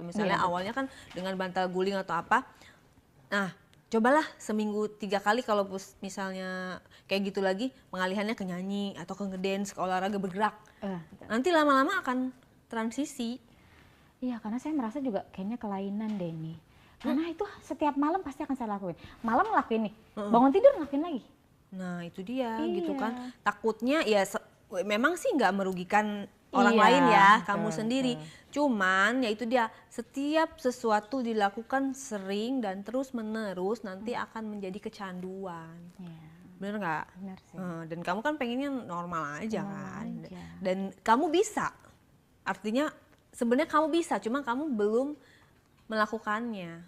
Misalnya awalnya kan dengan bantal guling atau apa. Nah, cobalah seminggu 3 kali kalau misalnya kayak gitu lagi, pengalihannya ke nyanyi atau ke ngedance, ke olahraga bergerak. Nanti lama-lama akan transisi. Iya, karena saya merasa juga kayaknya kelainan deh ini. Karena itu setiap malam pasti akan saya lakuin. Malam ngelakuin nih, bangun tidur ngelakuin lagi. Nah itu dia gitu Iya. kan. Takutnya ya memang sih nggak merugikan orang lain ya, kamu sendiri. Cuman ya itu dia, setiap sesuatu dilakukan sering dan terus menerus nanti akan menjadi kecanduan. Bener nggak? Bener sih. Dan kamu kan pengennya normal aja kan. Dan kamu bisa. Artinya sebenarnya kamu bisa, cuma kamu belum melakukannya.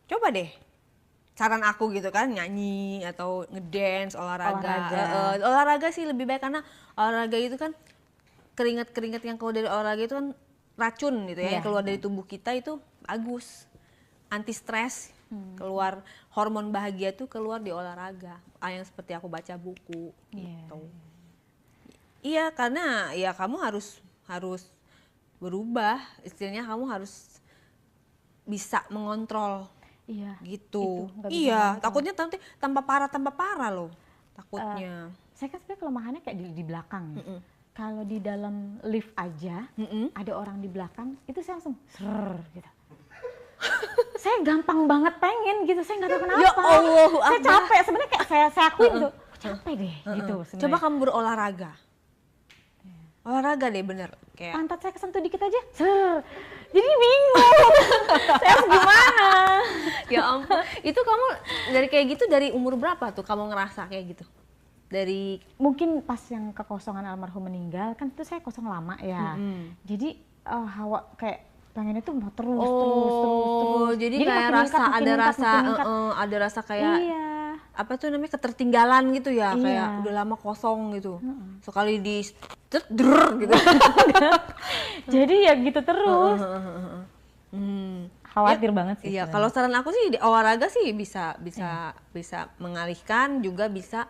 Coba deh. Saran aku gitu kan, nyanyi atau ngedance, olahraga. Olahraga sih lebih baik karena olahraga itu kan keringat-keringat yang keluar dari olahraga itu kan racun gitu ya, yang keluar dari tubuh kita itu bagus. Anti stres, keluar hormon bahagia tuh keluar di olahraga. Yang seperti aku baca buku gitu. Iya, karena ya kamu harus berubah, istilahnya kamu harus bisa mengontrol. Iya. Gitu. Iya, takutnya nanti tambah parah loh. Takutnya. Saya kan sebenarnya kelemahannya kayak di belakang. Kalau di dalam lift aja ada orang di belakang, itu saya langsung gitu. Saya gampang banget pengen gitu, saya nggak tahu kenapa. Ya Allah, saya capek sebenarnya, kayak saya akuin tuh capek deh gitu sebenarnya. Coba kamu berolahraga. Olahraga deh bener. Kayak pantat saya kesentuh dikit aja, jadi bingung. Saya harus gimana? Ya ampun, itu kamu dari kayak gitu dari umur berapa tuh kamu ngerasa kayak gitu? Dari mungkin pas yang kekosongan almarhum meninggal kan itu saya kosong lama ya. Jadi hawa kayak pengennya tuh mau terus. Jadi kayak ada rasa kayak apa tuh namanya, ketertinggalan gitu ya, kayak udah lama kosong gitu. Sekali di gitu. Jadi ya gitu terus. Khawatir banget sih. Iya, kalau saran aku sih di olahraga sih bisa mengalihkan, juga bisa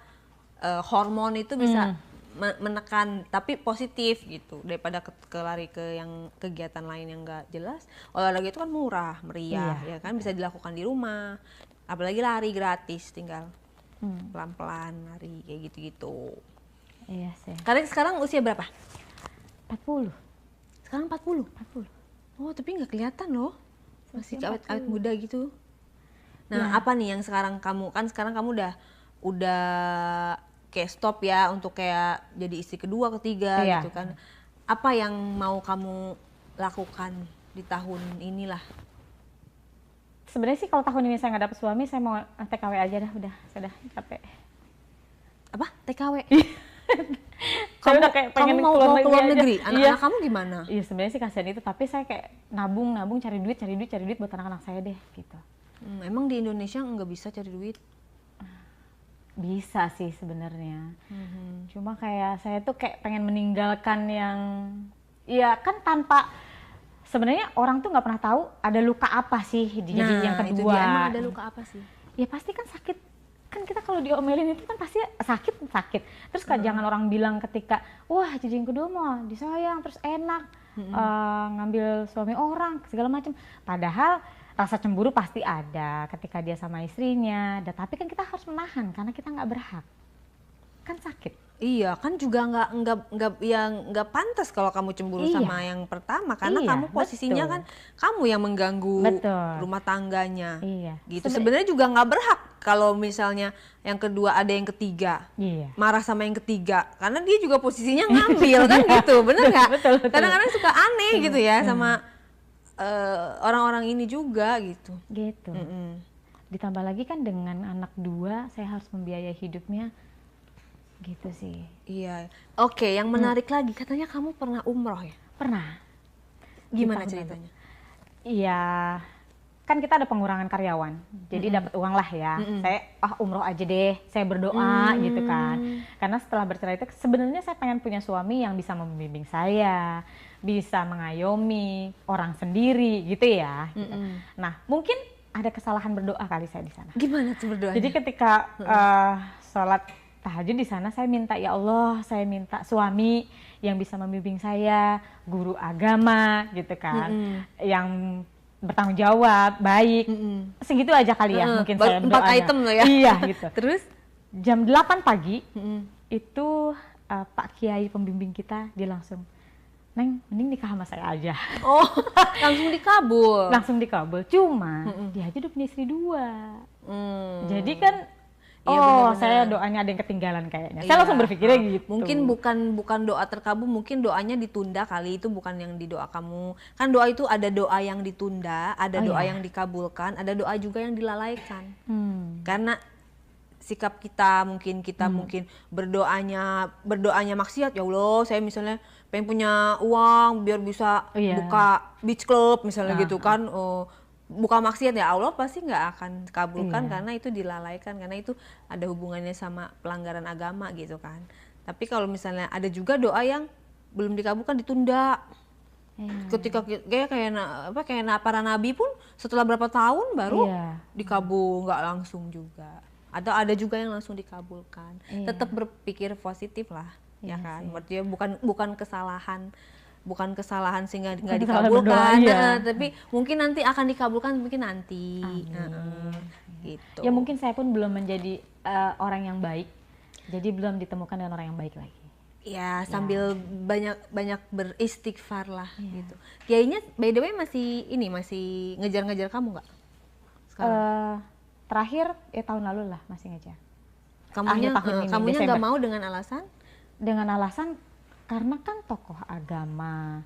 hormon itu bisa menekan, tapi positif gitu, daripada lari ke yang kegiatan lain yang enggak jelas. Olahraga itu kan murah, meriah, ya kan, bisa dilakukan di rumah. Apalagi lari gratis, tinggal pelan-pelan lari kayak gitu-gitu. Iya sih. Kalian sekarang usia berapa? 40. Sekarang 40? 40. Oh, tapi nggak kelihatan loh. Masih awet-awet muda gitu. Nah, apa nih yang sekarang kamu, kan sekarang kamu udah kayak stop ya untuk kayak jadi istri kedua, ketiga gitu kan. Apa yang mau kamu lakukan di tahun inilah? Sebenarnya sih kalau tahun ini saya nggak dapet suami, saya mau TKW aja dah, saya udah capek. Apa? TKW? Saya udah kayak pengen keluar negeri. Anak-anak kamu gimana? Iya, sebenarnya sih kasihan itu, tapi saya kayak nabung cari duit buat anak-anak saya deh gitu. Emang di Indonesia nggak bisa cari duit? Bisa sih sebenarnya. Cuma kayak saya tuh kayak pengen meninggalkan yang, ya kan, tanpa, sebenarnya orang tuh nggak pernah tahu ada luka apa sih jadi yang kedua. Itu dia, emang ada luka apa sih? Ya pasti kan sakit. Kan kita kalau diomelin itu kan pasti sakit. Terus kan jangan orang bilang ketika, wah jadi yang kedua mah disayang, terus enak, ngambil suami orang, segala macam. Padahal rasa cemburu pasti ada ketika dia sama istrinya. Tapi kan kita harus menahan karena kita nggak berhak. Kan sakit. Iya, kan juga nggak pantas kalau kamu cemburu sama yang pertama, karena kamu posisinya kan kamu yang mengganggu rumah tangganya. Gitu. Sebenarnya juga nggak berhak kalau misalnya yang kedua ada yang ketiga, marah sama yang ketiga, karena dia juga posisinya ngambil kan gitu, bener nggak? Kadang-kadang suka aneh gitu ya sama orang-orang ini juga gitu. Ditambah lagi kan dengan anak 2, saya harus membiayai hidupnya. Gitu sih. Iya. Oke, yang menarik lagi, katanya kamu pernah umroh ya? Pernah. Gimana ceritanya? Iya, kan kita ada pengurangan karyawan, jadi dapat uang lah ya. Saya umroh aja deh, saya berdoa gitu kan. Karena setelah bercerai itu sebenarnya saya pengen punya suami yang bisa membimbing saya, bisa mengayomi orang sendiri gitu ya. Gitu. Nah, mungkin ada kesalahan berdoa kali saya di sana. Gimana tuh berdoanya? Jadi ketika sholat tahajud di sana saya minta, ya Allah, saya minta suami yang bisa membimbing saya, guru agama gitu kan, yang bertanggung jawab, baik. Segitu aja kali ya mungkin saya 4 berdoanya. item loh ya. Iya gitu. Terus Jam 8 pagi itu Pak Kiai pembimbing kita dia langsung, Neng, mending nikah sama saya aja. oh langsung dikabul. Langsung dikabul. Cuma dia aja udah punya istri 2. Jadi kan Iya, benar-benar. saya doanya ada yang ketinggalan kayaknya. Saya Iya. langsung berpikirnya gitu. Mungkin bukan doa terkabul, mungkin doanya ditunda kali, itu bukan yang di doa kamu. Kan doa itu ada doa yang ditunda, ada doa yang dikabulkan, ada doa juga yang dilalaikan. Karena sikap kita mungkin berdoanya maksiat, ya Allah saya misalnya pengen punya uang biar bisa buka beach club misalnya gitu kan, buka maksiat, ya Allah pasti nggak akan kabulkan karena itu dilalaikan, karena itu ada hubungannya sama pelanggaran agama gitu kan. Tapi kalau misalnya ada juga doa yang belum dikabulkan ditunda. Ketika kayak para nabi pun setelah berapa tahun baru dikabul, nggak langsung juga. Atau ada juga yang langsung dikabulkan. Tetap berpikir positif lah, ya kan. Maksudnya bukan kesalahan sehingga nggak dikabulkan, tapi mungkin nanti akan dikabulkan, mungkin nanti. Gitu. Ya mungkin saya pun belum menjadi orang yang baik, jadi belum ditemukan dengan orang yang baik lagi. Ya sambil banyak beristighfar lah gitu. Kiainya by the way masih ngejar-ngejar kamu nggak? Terakhir tahun lalu lah masih ngejar. Kamunya nggak mau dengan alasan? Dengan alasan karena kan tokoh agama,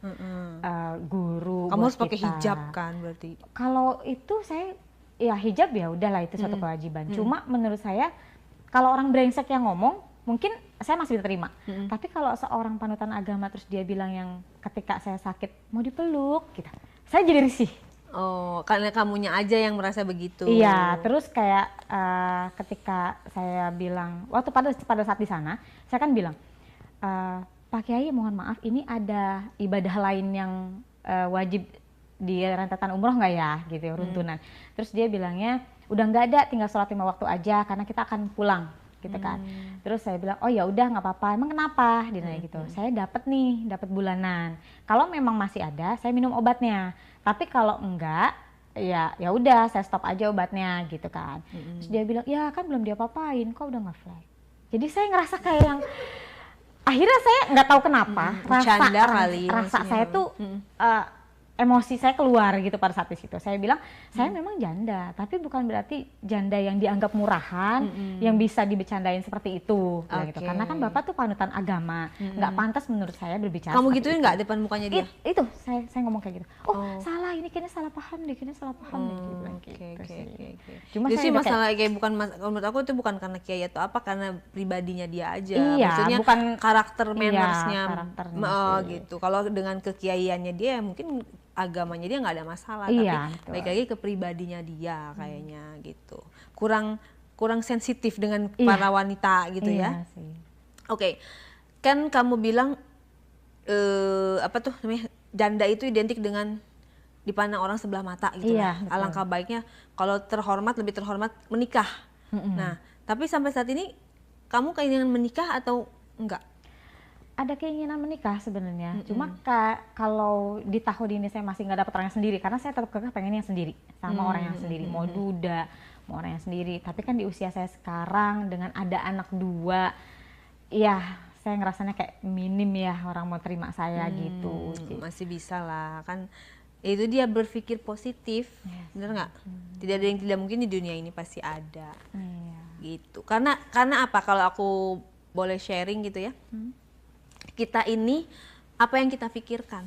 guru. Kamu harus pakai hijab kan berarti? Kalau itu saya ya hijab ya udahlah, itu suatu kewajiban. Cuma menurut saya kalau orang brengsek yang ngomong mungkin saya masih bisa terima. Tapi kalau seorang panutan agama terus dia bilang yang ketika saya sakit mau dipeluk gitu, saya jadi risih. Oh, karena kamunya aja yang merasa begitu. Iya, terus kayak ketika saya bilang, waktu pada saat di sana, saya kan bilang, Pak Kiai mohon maaf, ini ada ibadah lain yang wajib di rentetan umroh nggak ya, gitu ya, runtunan. Terus dia bilangnya, udah nggak ada, tinggal sholat 5 waktu aja, karena kita akan pulang, gitu kan. Terus saya bilang, oh ya udah nggak apa-apa, emang kenapa? Dia nanya gitu, saya dapat bulanan. Kalau memang masih ada, saya minum obatnya. Tapi kalau enggak, ya udah saya stop aja obatnya gitu kan. Terus dia bilang, ya kan belum diapa-apain, kok udah nge-flag. Jadi saya ngerasa kayak yang akhirnya saya nggak tahu kenapa rasa saya tuh emosi saya keluar gitu pada saat itu. Saya bilang saya memang janda, tapi bukan berarti janda yang dianggap murahan, yang bisa dibecandain seperti itu, gitu. Karena kan bapak tuh panutan agama, nggak pantas menurut saya berbicara. Kamu gituin nggak depan mukanya dia? Itu saya ngomong kayak gitu. Salah, ini kayaknya salah paham deh, Cuma jadi sih masalah kayak bukan menurut aku itu bukan karena kiai atau apa, karena pribadinya dia aja. Iya, maksudnya bukan karakter mannersnya, gitu. Kalau dengan kekiaiannya dia mungkin agamanya dia nggak ada masalah, tapi baik lagi ke pribadinya dia kayaknya gitu. Kurang sensitif dengan para wanita gitu ya. Oke. Kan kamu bilang janda itu identik dengan dipandang orang sebelah mata gitu. Alangkah baiknya kalau lebih terhormat menikah. Nah, tapi sampai saat ini kamu keinginan menikah atau enggak? Ada keinginan menikah sebenarnya, cuma kalau di tahun ini saya masih nggak dapat orang yang sendiri, karena saya tetap kekeh pengen yang sendiri sama orang yang sendiri, mau duda, mau orang yang sendiri. Tapi kan di usia saya sekarang dengan ada anak 2, ya saya ngerasanya kayak minim ya orang mau terima saya gitu. Masih bisa lah kan, itu dia berpikir positif, bener nggak? Tidak ada yang tidak mungkin di dunia ini, pasti ada. Gitu. Karena apa? Kalau aku boleh sharing gitu ya. Kita ini apa yang kita pikirkan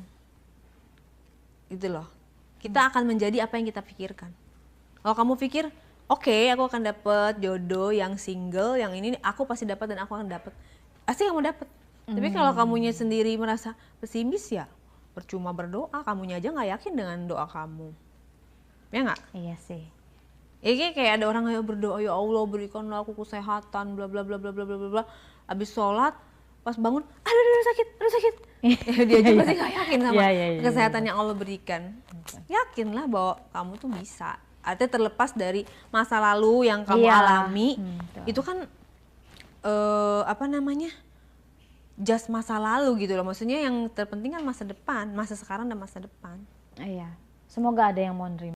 gitu loh, kita akan menjadi apa yang kita pikirkan. Kalau kamu pikir oke, aku akan dapat jodoh yang single, yang ini aku pasti dapat dan aku akan dapat, pasti kamu dapat. Tapi kalau kamunya sendiri merasa pesimis, ya percuma berdoa, kamunya aja nggak yakin dengan doa kamu, ya nggak? Iya sih. Kayak ada orang yang berdoa, ya Allah berikanlah aku kesehatan, bla bla bla bla bla bla bla, abis sholat pas bangun, aduh sakit. Dia juga pasti gak yakin sama kesehatan yang Allah berikan. Yakinlah bahwa kamu tuh bisa. Artinya terlepas dari masa lalu yang kamu alami, itu kan apa namanya, just masa lalu gitu loh. Maksudnya yang terpenting kan masa depan, masa sekarang dan masa depan. Iya, semoga ada yang mau nerima.